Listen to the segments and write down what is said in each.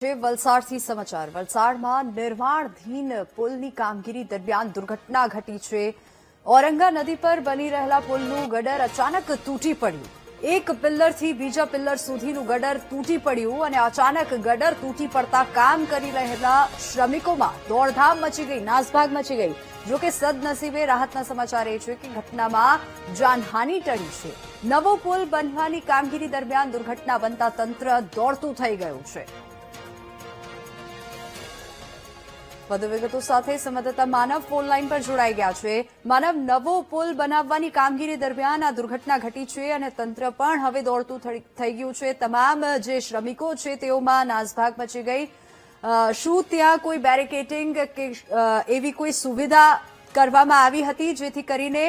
વલસાડથી સમાચાર વલસાડમાં નિર્માણાધીન પુલની કામગીરી દરમિયાન દુર્ઘટના ઘટી છે। ઔરંગા નદી પર બની રહેલા પુલનું ગડર અચાનક તૂટી પડ્યું। એક પિલ્લરથી બીજા પિલ્લર સુધીનું ગડર તૂટી પડ્યું અને અચાનક ગડર તૂટી પડતા કામ કરી રહેલા શ્રમિકોમાં દોડધામ મચી ગઈ, નાસભાગ મચી ગઈ। જો કે સદનસીબે રાહતના સમાચાર એ છે કે ઘટનામાં જાનહાનિ ટળી છે। નવો પુલ બનવાની કામગીરી દરમિયાન દુર્ઘટના બનતા તંત્ર દોડતું થઈ ગયું છે। વધુ વિગતો સાથે સંવાદદાતા માનવ ફોન લાઈન પર જોડાઈ ગયા છે। માનવ, નવો પુલ બનાવવાની કામગીરી દરમિયાન આ દુર્ઘટના ઘટી છે અને તંત્ર પણ હવે દોડતું થઈ ગયું છે। તમામ જે શ્રમિકો છે તેઓમાં નાસભાગ મચી ગઈ। શું ત્યાં કોઈ બેરિકેડિંગ કે એવી કોઈ સુવિધા કરવામાં આવી હતી જેથી કરીને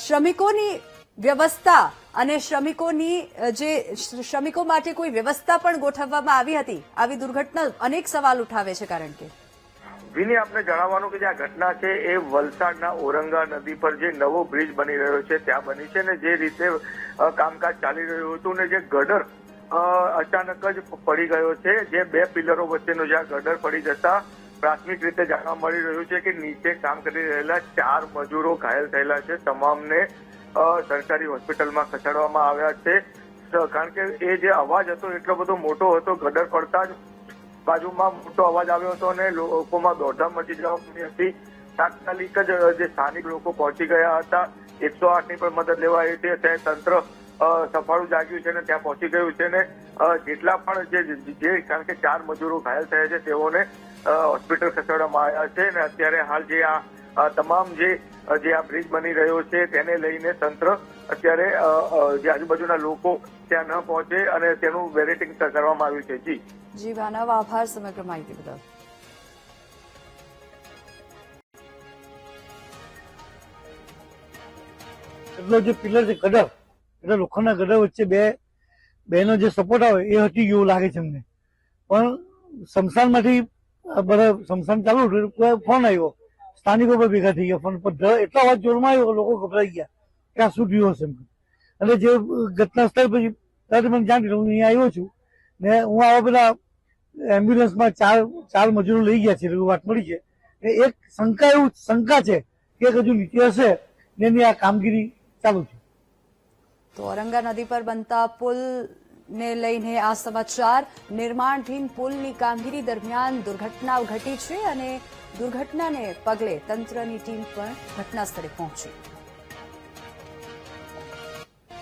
શ્રમિકોની વ્યવસ્થા અને શ્રમિકો માટે કોઈ વ્યવસ્થા પણ ગોઠવવામાં આવી હતી? આવી દુર્ઘટના અનેક સવાલ ઉઠાવે છે, કારણ કે વિની આપને જણાવવાનું કે જે આ ઘટના છે એ વલસાડના ઔરંગા નદી પર જે નવો બ્રિજ બની રહ્યો છે ત્યાં બની છે ને જે રીતે કામકાજ ચાલી રહ્યું હતું ને જે ગડર અચાનક જ પડી ગયો છે। જે બે પિલરો વચ્ચેનો જે ગડર પડી જતા પ્રાથમિક રીતે જાણવા મળી રહ્યું છે કે નીચે કામ કરી રહેલા 4 મજૂરો ઘાયલ થયેલા છે। તમામને સરકારી હોસ્પિટલમાં ખસેડવામાં આવ્યા છે। કારણ કે એ જે અવાજ હતો એટલો બધો મોટો હતો, ગડર પડતા જ બાજુમાં મોટો અવાજ આવ્યો હતો અને લોકોમાં દોડધામ મચી જવા પામી હતી। તાત્કાલિક જ જે સ્થાનિક લોકો પહોંચી ગયા હતા। 108 ની પણ મદદ લેવાઈ હતી। ત્યાં તંત્ર સફાળું જાગ્યું છે અને ત્યાં પહોંચી ગયું છે ને જેટલા પણ જે કારણ કે 4 મજૂરો ઘાયલ થયા છે તેઓને હોસ્પિટલ ખસેડવામાં આવ્યા છે અને અત્યારે હાલ જે આ તમામ જે આ બ્રિજ બની રહ્યો છે તેને લઈને તંત્ર અત્યારે જે આજુબાજુના લોકો ત્યાં ન પહોંચે અને તેનું બેરિકેડિંગ કરવામાં આવ્યું છે। જી માનવ, આભાર સમગ્ર માહિતી બદલ। એટલો જે પિલર છે ગડર, એટલે લોખંડના ગડર વચ્ચે બેનો જે સપોર્ટ આવે એ હટી ગયો લાગે છે અમને। પણ સ્મશાનમાંથી સ્મશાન ચાલુ ફોન આવ્યો, સ્થાનિકો પર ભેગા થઈ ગયા ફોન પર, એટલો અવાજ જોરમાં આવ્યો લોકો ગભરાઈ ગયા કે આ શું થયું હશે। અને જે ઘટના સ્થળ પછી ત્યારે મને જાણ હું અહીંયા આવ્યો છું ને હું આવા બધા એમ્બ્યુલન્સમાં ચાર મજૂરો લઈ ગયા છે એવું વાત મળી છે। એક શંકા છે કે હજુ નીચે હશે ને એની આ કામગીરી ચાલુ છે। તો ઔરંગા નદી પર બનતા પુલને લઈને આ સમાચાર। નિર્માણાધીન પુલની કામગીરી દરમિયાન દુર્ઘટના ઘટી છે અને દુર્ઘટનાને પગલે તંત્રની ટીમ પણ ઘટના સ્થળે પહોંચી।